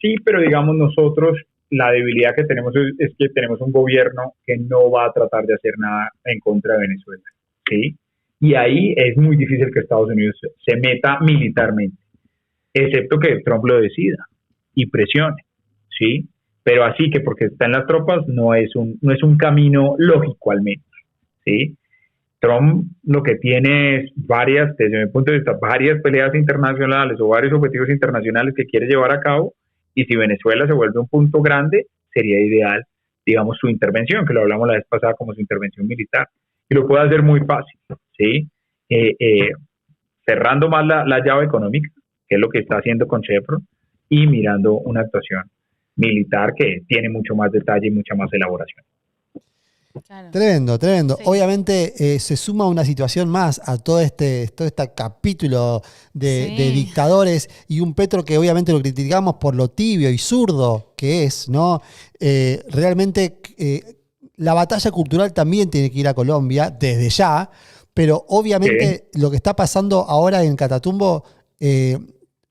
Sí, pero digamos nosotros la debilidad que tenemos es que tenemos un gobierno que no va a tratar de hacer nada en contra de Venezuela, ¿sí? Y ahí es muy difícil que Estados Unidos se meta militarmente, excepto que Trump lo decida y presione, ¿sí? Pero así que porque está en las tropas no es un camino lógico al menos, ¿sí? Trump lo que tiene es desde mi punto de vista, varias peleas internacionales o varios objetivos internacionales que quiere llevar a cabo, y si Venezuela se vuelve un punto grande, sería ideal, digamos, su intervención, que lo hablamos la vez pasada como su intervención militar, y lo puede hacer muy fácil, ¿sí? Cerrando más la llave económica, que es lo que está haciendo con Chevron, y mirando una actuación militar que tiene mucho más detalle y mucha más elaboración. Claro. Tremendo. Sí. Obviamente se suma una situación más a todo este capítulo de dictadores y un Petro que obviamente lo criticamos por lo tibio y zurdo que es, ¿no? Realmente la batalla cultural también tiene que ir a Colombia desde ya, pero obviamente lo que está pasando ahora en Catatumbo,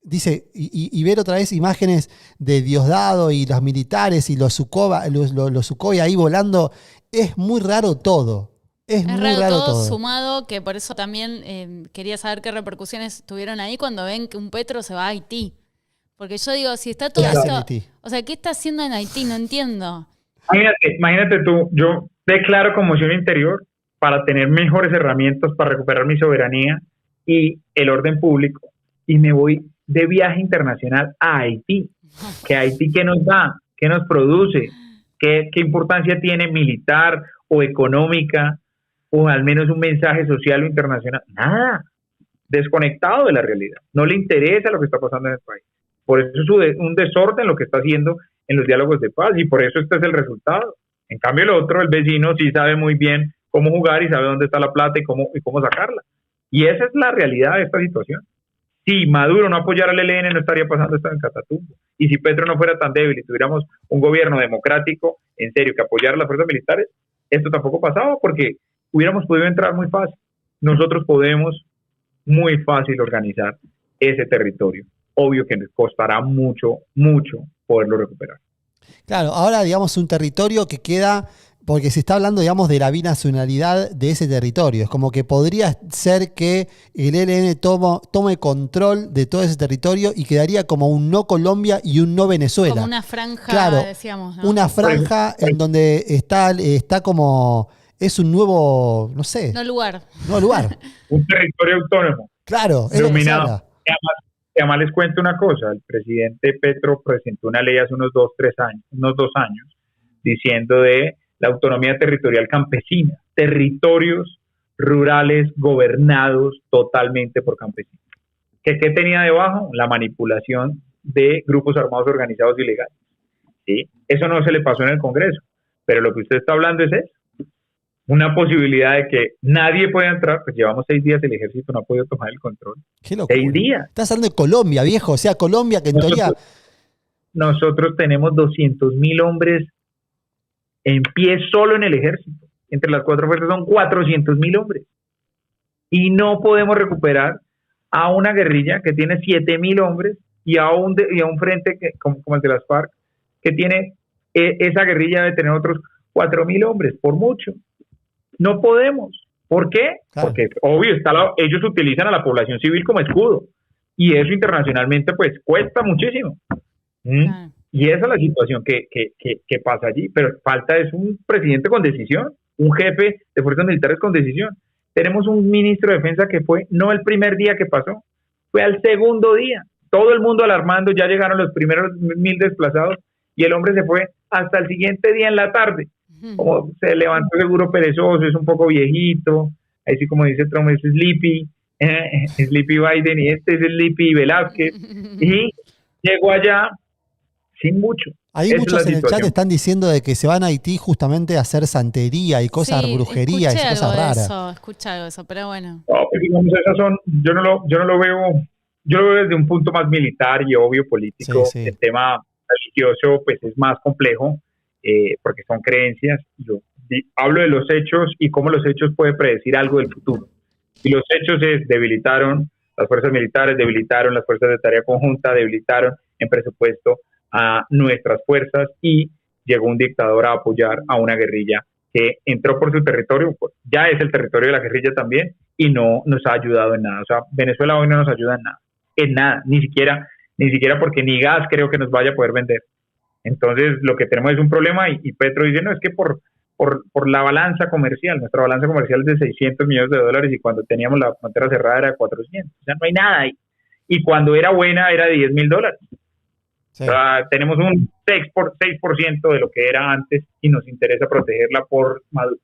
dice, y ver otra vez imágenes de Diosdado y los militares y los Sukhoi ahí volando, es muy raro todo. Es muy raro todo. Sumado que por eso también quería saber qué repercusiones tuvieron ahí cuando ven que un Petro se va a Haití. Porque yo digo, si está todo esto... O sea, ¿qué está haciendo en Haití? No entiendo. Imagínate tú, yo declaro conmoción interior para tener mejores herramientas para recuperar mi soberanía y el orden público, y me voy de viaje internacional a Haití. ¿Que Haití qué nos da? ¿Qué nos produce? ¿Qué importancia tiene militar o económica o al menos un mensaje social o internacional? Nada. Desconectado de la realidad. No le interesa lo que está pasando en el país. Por eso es un desorden lo que está haciendo en los diálogos de paz, y por eso este es el resultado. En cambio el otro, el vecino, sí sabe muy bien cómo jugar y sabe dónde está la plata y cómo sacarla. Y esa es la realidad de esta situación. Si Maduro no apoyara al ELN, no estaría pasando esto en Catatumbo. Y si Petro no fuera tan débil y tuviéramos un gobierno democrático, en serio, que apoyara a las fuerzas militares, esto tampoco pasaba, porque hubiéramos podido entrar muy fácil. Nosotros podemos muy fácil organizar ese territorio. Obvio que nos costará mucho, mucho poderlo recuperar. Claro, ahora digamos un territorio que queda, porque se está hablando, digamos, de la binacionalidad de ese territorio. Es como que podría ser que el ELN tome control de todo ese territorio y quedaría como un no Colombia y un no Venezuela. Como una franja, claro, decíamos, ¿no? Una franja en donde está como, es un nuevo, no sé. No lugar. Un territorio autónomo. Claro, es dominado. Además les cuento una cosa, el presidente Petro presentó una ley hace unos 2 años, diciendo de la autonomía territorial campesina, territorios rurales gobernados totalmente por campesinos. ¿Qué tenía debajo? La manipulación de grupos armados organizados ilegales. ¿Sí? Eso no se le pasó en el Congreso, pero lo que usted está hablando es eso. Una posibilidad de que nadie pueda entrar, pues llevamos 6 días, el ejército no ha podido tomar el control. Qué locura. 6 días. Estás hablando de Colombia, viejo, o sea, Colombia que en teoría... Nosotros tenemos 200.000 hombres en pie solo en el ejército. Entre las 4 fuerzas son 400.000 hombres. Y no podemos recuperar a una guerrilla que tiene 7.000 hombres y a un frente como el de las FARC, que tiene, esa guerrilla debe tener otros 4.000 hombres, por mucho. No podemos. ¿Por qué? Claro. Porque obvio, ellos utilizan a la población civil como escudo, y eso internacionalmente pues cuesta muchísimo. Y esa es la situación que pasa allí, pero falta es un presidente con decisión, un jefe de fuerzas militares con decisión. Tenemos un ministro de defensa que fue no el primer día que pasó, fue al segundo día, todo el mundo alarmando, ya llegaron los primeros 1.000 desplazados y el hombre se fue hasta el siguiente día en la tarde. Como se levantó seguro perezoso, es un poco viejito, ahí sí, como dice Trump, es Sleepy, Sleepy Biden, y este es Sleepy Velázquez, y llegó allá sin mucho. Hay muchos en el chat están diciendo de que se van a Haití justamente a hacer santería y cosas, brujería y cosas raras. Escucha algo de eso, pero bueno. No, pues digamos, esas son, yo no lo veo, yo lo veo desde un punto más militar y obvio político. Sí. El tema religioso pues es más complejo, porque son creencias. Yo hablo de los hechos y cómo los hechos pueden predecir algo del futuro. Y los hechos debilitaron las fuerzas militares, debilitaron las fuerzas de tarea conjunta, debilitaron en presupuesto a nuestras fuerzas, y llegó un dictador a apoyar a una guerrilla que entró por su territorio, ya es el territorio de la guerrilla también, y no nos ha ayudado en nada. O sea, Venezuela hoy no nos ayuda en nada, ni siquiera porque ni gas creo que nos vaya a poder vender. Entonces lo que tenemos es un problema, y Petro dice, no, es que por la balanza comercial, nuestra balanza comercial es de $600 millones, y cuando teníamos la frontera cerrada era 400, o sea, no hay nada ahí. Y cuando era buena era de $10.000. Sí. O sea, tenemos un 6% de lo que era antes, y nos interesa protegerla por Maduro.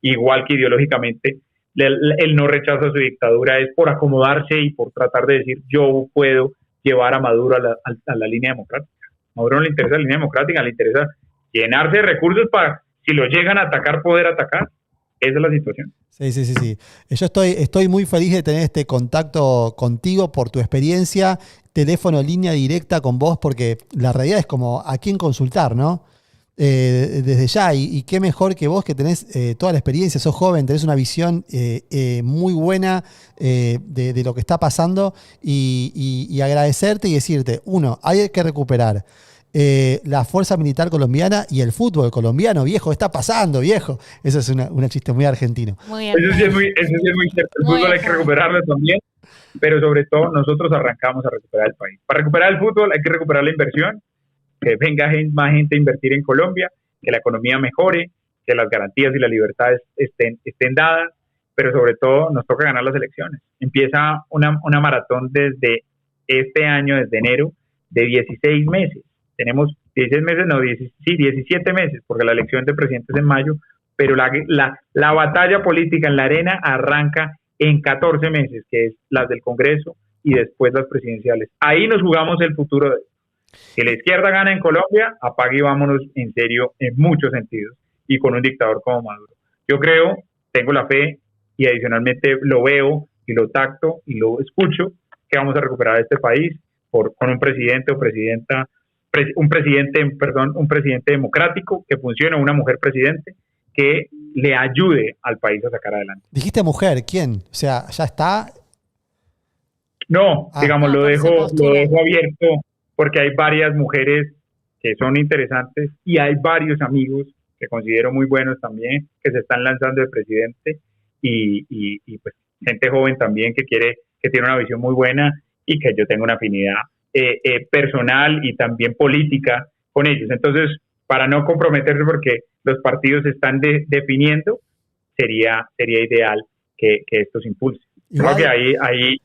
Igual que ideológicamente, el no rechazo a su dictadura es por acomodarse y por tratar de decir, yo puedo llevar a Maduro a la línea democrática. A Maduro no le interesa la línea democrática, le interesa llenarse de recursos para, si lo llegan a atacar, poder atacar. Esa es la situación. Sí. Yo estoy muy feliz de tener este contacto contigo por tu experiencia, teléfono, línea directa con vos, porque la realidad es como a quién consultar, ¿no? desde ya, y qué mejor que vos que tenés toda la experiencia, sos joven, tenés una visión muy buena de lo que está pasando y agradecerte y decirte, uno, hay que recuperar la fuerza militar colombiana y el fútbol colombiano, viejo, ¿qué está pasando, viejo? Eso es una chiste muy argentino. Muy bien. Eso sí es muy cierto. El fútbol hay que recuperarlo también, pero sobre todo nosotros arrancamos a recuperar el país. Para recuperar el fútbol hay que recuperar la inversión, que venga más gente a invertir en Colombia, que la economía mejore, que las garantías y las libertades estén dadas, pero sobre todo nos toca ganar las elecciones. Empieza una maratón desde este año, desde enero, de 16 meses. Tenemos 16 meses, no, 17 meses, porque la elección de presidente es en mayo, pero la batalla política en la arena arranca en 14 meses, que es las del Congreso y después las presidenciales. Ahí nos jugamos el futuro de que la izquierda gana en Colombia, apague y vámonos en serio en muchos sentidos y con un dictador como Maduro. Yo creo, tengo la fe y adicionalmente lo veo y lo tacto y lo escucho que vamos a recuperar este país con un presidente o presidenta, un presidente democrático que funcione, una mujer presidente que le ayude al país a sacar adelante. Dijiste mujer, ¿quién? O sea, ¿ya está? No, digamos, lo dejo abierto porque hay varias mujeres que son interesantes y hay varios amigos que considero muy buenos también que se están lanzando de presidente y pues gente joven también que tiene una visión muy buena y que yo tengo una afinidad personal y también política con ellos. Entonces, para no comprometerse porque los partidos se están definiendo, sería ideal que esto se impulse. Creo que ahí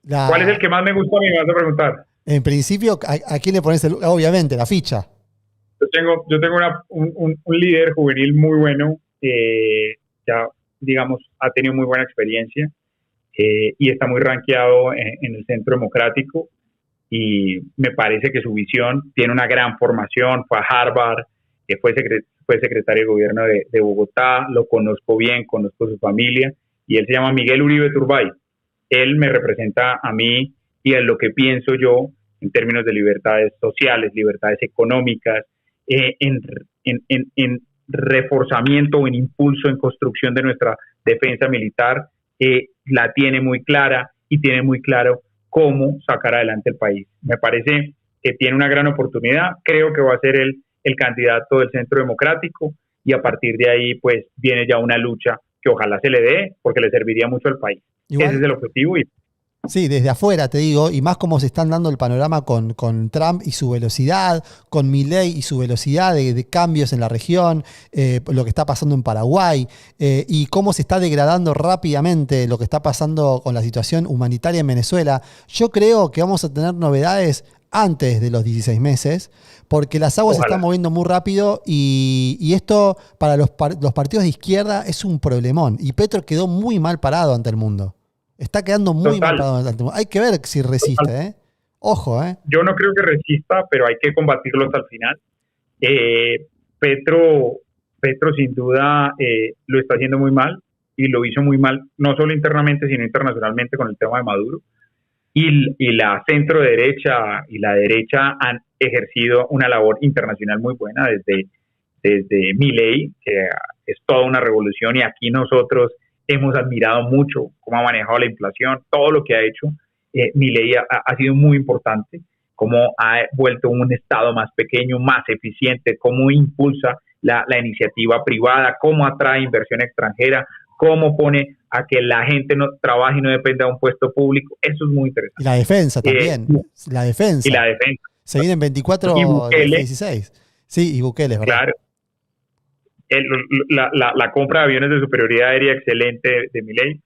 ¿cuál es el que más me gusta? Me vas a preguntar. En principio, ¿a quién le pones obviamente, la ficha? Yo tengo un líder juvenil muy bueno, ya digamos ha tenido muy buena experiencia y está muy rankeado en el Centro Democrático y me parece que su visión tiene una gran formación, fue a Harvard, fue secretario de gobierno de Bogotá, lo conozco bien, conozco su familia y él se llama Miguel Uribe Turbay. Él me representa a mí y en lo que pienso yo en términos de libertades sociales, libertades económicas, en reforzamiento o en impulso en construcción de nuestra defensa militar, la tiene muy clara y tiene muy claro cómo sacar adelante el país. Me parece que tiene una gran oportunidad, creo que va a ser el candidato del Centro Democrático y a partir de ahí pues viene ya una lucha que ojalá se le dé porque le serviría mucho al país. Igual, ese es el objetivo. Sí, desde afuera te digo, y más como se están dando el panorama con Trump y su velocidad, con Milei y su velocidad de cambios en la región, lo que está pasando en Paraguay, y cómo se está degradando rápidamente lo que está pasando con la situación humanitaria en Venezuela. Yo creo que vamos a tener novedades antes de los 16 meses, porque las aguas se están moviendo muy rápido y esto para los partidos de izquierda es un problemón. Y Petro quedó muy mal parado ante el mundo. Está quedando muy mal parado ante el mundo. Hay que ver si resiste, ¿eh? Ojo, ¿eh? Yo no creo que resista, pero hay que combatirlo hasta el final. Petro sin duda lo está haciendo muy mal y lo hizo muy mal, no solo internamente, sino internacionalmente con el tema de Maduro. Y la centro derecha y la derecha han ejercido una labor internacional muy buena desde Milei, que es toda una revolución, y aquí nosotros hemos admirado mucho cómo ha manejado la inflación, todo lo que ha hecho. Milei ha sido muy importante, cómo ha vuelto un Estado más pequeño, más eficiente, cómo impulsa la iniciativa privada, cómo atrae inversión extranjera, cómo pone a que la gente no trabaje y no dependa de un puesto público. Eso es muy interesante. Y la defensa también. La defensa. Y la defensa. Se vienen 24 de 16. Sí, y Bukele, ¿verdad? Claro. La compra de aviones de superioridad aérea excelente de Milei,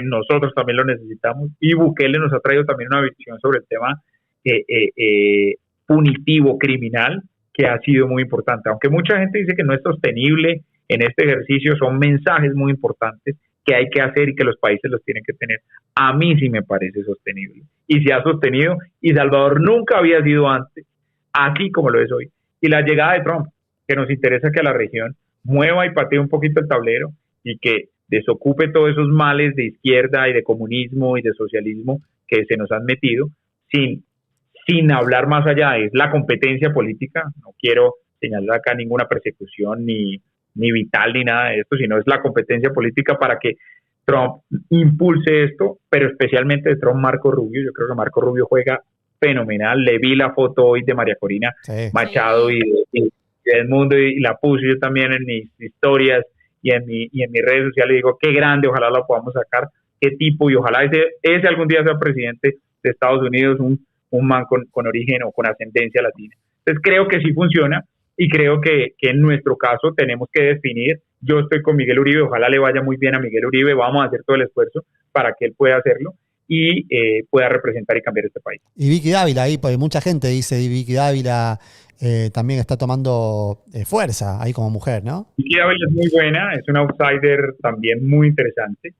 nosotros también lo necesitamos. Y Bukele nos ha traído también una visión sobre el tema punitivo, criminal, que ha sido muy importante. Aunque mucha gente dice que no es sostenible en este ejercicio, son mensajes muy importantes que hay que hacer y que los países los tienen que tener. A mí sí me parece sostenible. Y se ha sostenido, y Salvador nunca había sido antes, así como lo es hoy. Y la llegada de Trump, que nos interesa que la región mueva y patee un poquito el tablero y que desocupe todos esos males de izquierda y de comunismo y de socialismo que se nos han metido, sin hablar más allá, es la competencia política. No quiero señalar acá ninguna persecución ni vital ni nada de esto, sino es la competencia política para que Trump impulse esto, pero especialmente de Trump Marco Rubio. Yo creo que Marco Rubio juega fenomenal. Le vi la foto hoy de María Corina Machado y de Edmundo y la puse yo también en mis historias y en mis redes sociales. Digo, qué grande, ojalá la podamos sacar, qué tipo, y ojalá ese algún día sea presidente de Estados Unidos, un man con origen o con ascendencia latina. Entonces creo que sí funciona y creo que en nuestro caso tenemos que definir. Yo estoy con Miguel Uribe, ojalá le vaya muy bien a Miguel Uribe, vamos a hacer todo el esfuerzo para que él pueda hacerlo y pueda representar y cambiar este país. Y Vicky Dávila, ahí, porque mucha gente dice, Vicky Dávila también está tomando fuerza ahí como mujer, ¿no? Vicky Dávila es muy buena, es una outsider también muy interesante.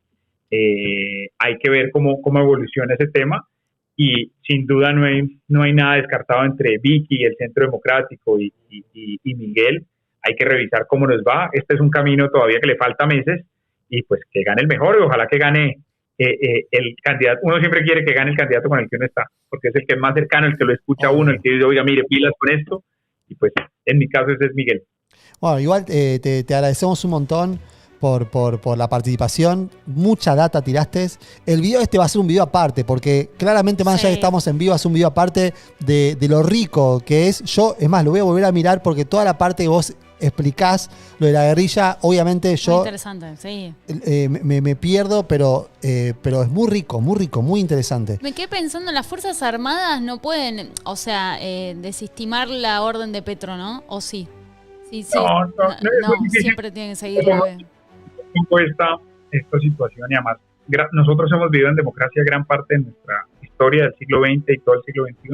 Hay que ver cómo evoluciona ese tema y sin duda no hay nada descartado entre Vicky, el Centro Democrático y Miguel. Hay que revisar cómo nos va. Este es un camino todavía que le falta meses y pues que gane el mejor y ojalá que gane el candidato. Uno siempre quiere que gane el candidato con el que uno está, porque es el que es más cercano, el que lo escucha a uno, el que dice, oiga, mire, pilas con esto, y pues en mi caso ese es Miguel. Bueno, igual te agradecemos un montón por la participación, mucha data tiraste. El video va a ser un video aparte, porque claramente más allá de que estamos en vivo, es un video aparte de lo rico que es. Es más, lo voy a volver a mirar porque toda la parte que vos explicás, lo de la guerrilla, obviamente yo... Muy interesante, sí. Me pierdo, pero es muy rico, muy interesante. Me quedé pensando, las Fuerzas Armadas no pueden, o sea, desestimar la orden de Petro, ¿no? ¿O sí? Sí, no, siempre tienen que seguir esta situación y además nosotros hemos vivido en democracia gran parte de nuestra historia del siglo XX y todo el siglo XXI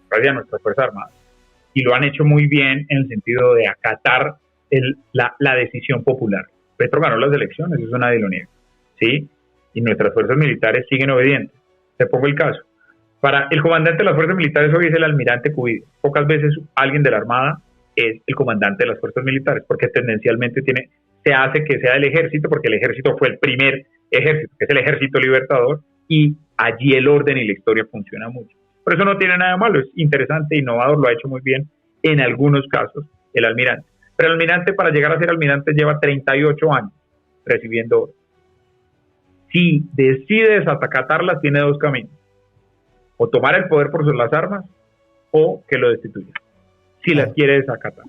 gracias a nuestras Fuerzas Armadas y lo han hecho muy bien en el sentido de acatar la decisión popular. Petro ganó las elecciones, eso nadie lo niega, ¿sí? Y nuestras fuerzas militares siguen obedientes. Te pongo el caso. Para el comandante de las fuerzas militares hoy es el almirante Cubides. Pocas veces alguien de la Armada es el comandante de las fuerzas militares, porque tendencialmente se hace que sea del ejército, porque el ejército fue el primer ejército, que es el ejército libertador, y allí el orden y la historia funciona mucho. Por eso no tiene nada de malo, es interesante, innovador, lo ha hecho muy bien en algunos casos el almirante. Pero el almirante, para llegar a ser almirante, lleva 38 años recibiendo orden. Si decide desacatarlas, tiene dos caminos: o tomar el poder por las armas, o que lo destituyan, si las quiere desacatar.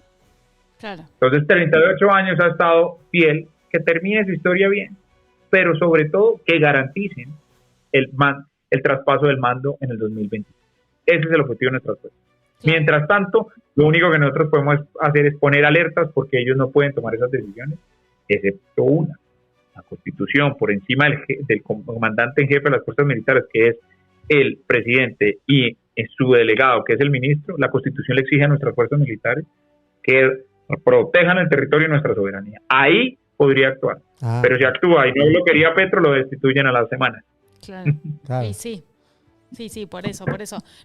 Claro. Entonces 38 años ha estado fiel, que termine su historia bien, pero sobre todo que garanticen el traspaso del mando en el 2020. Ese es el objetivo de nuestras fuerzas. Claro. Mientras tanto, lo único que nosotros podemos hacer es poner alertas porque ellos no pueden tomar esas decisiones, excepto una: la Constitución, por encima del comandante en jefe de las fuerzas militares, que es el presidente, y su delegado, que es el ministro. La Constitución le exige a nuestras fuerzas militares que protejan el territorio y nuestra soberanía. Ahí podría actuar. Pero si actúa y no lo quería Petro, lo destituyen a la semana. Claro. Sí, por eso.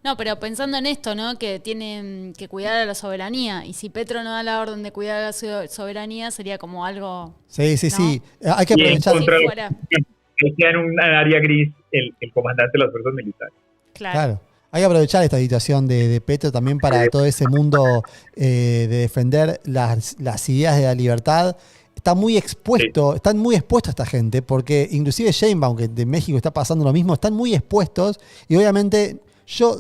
No, pero pensando en esto, ¿no? Que tienen que cuidar a la soberanía, y si Petro no da la orden de cuidar a la soberanía, sería como algo... Sí. Hay que aprovechar. Que queda en un área gris el comandante de las fuerzas militares. Claro. Hay que aprovechar esta situación de Petro también para todo ese mundo de defender las ideas de la libertad. Están muy expuestos esta gente, porque inclusive Sheinbaum, que de México está pasando lo mismo, están muy expuestos, y obviamente yo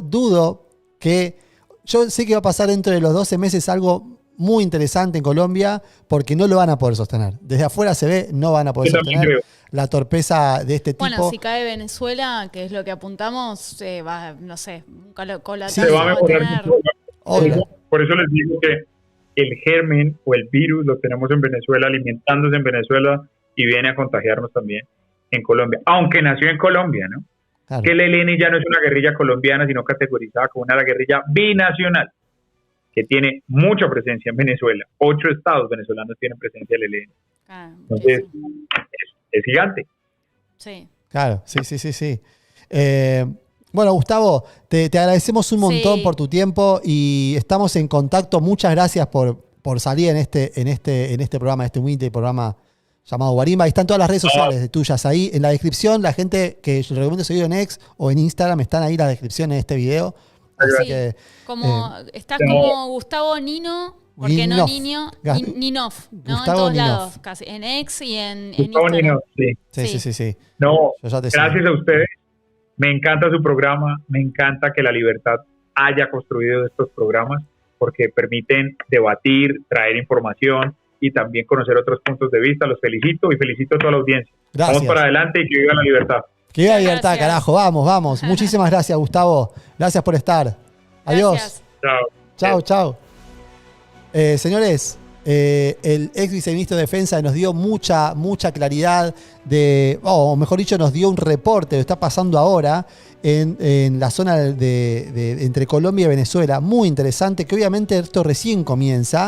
sé que va a pasar dentro de los 12 meses algo muy interesante en Colombia, porque no lo van a poder sostener. Desde afuera se ve, no van a poder sostener la torpeza de este tipo. Bueno, si cae Venezuela, que es lo que apuntamos, no sé, un colateral se va a mejorar. Por eso les digo que el germen o el virus lo tenemos en Venezuela, alimentándose en Venezuela, y viene a contagiarnos también en Colombia, aunque nació en Colombia, ¿no? Claro. Que el ELN ya no es una guerrilla colombiana, sino categorizada como una guerrilla binacional, que tiene mucha presencia en Venezuela. 8 estados venezolanos tienen presencia del ELN. Entonces, es gigante. Sí. Claro, sí. Bueno, Gustavo, te agradecemos un montón por tu tiempo y estamos en contacto. Muchas gracias por salir en este programa, este humilde programa llamado Guarimba. Ahí están todas las redes sociales tuyas ahí. En la descripción, la gente que yo recomiendo seguir en X o en Instagram, están ahí las descripciones de este video. Sí, estás como Gustavo Nino Porque no Ninov. niño, Ninov, ¿no? Gustavo En todos Ninov. lados, casi. En X y en Gustavo Instagram. Ninov, sí. Sí. No, Yo ya te sigo. gracias a ustedes. Me encanta su programa, me encanta que La Libertad haya construido estos programas porque permiten debatir, traer información y también conocer otros puntos de vista. Los felicito y felicito a toda la audiencia. Gracias. Vamos para adelante y que viva la libertad. Que viva la libertad, Gracias. carajo. Vamos. Muchísimas gracias, Gustavo. Gracias por estar. Adiós. Gracias. Chao. Chao. Señores, el ex viceministro de Defensa nos dio mucha claridad o mejor dicho, nos dio un reporte de lo que está pasando ahora en la zona entre Colombia y Venezuela. Muy interesante, que obviamente esto recién comienza.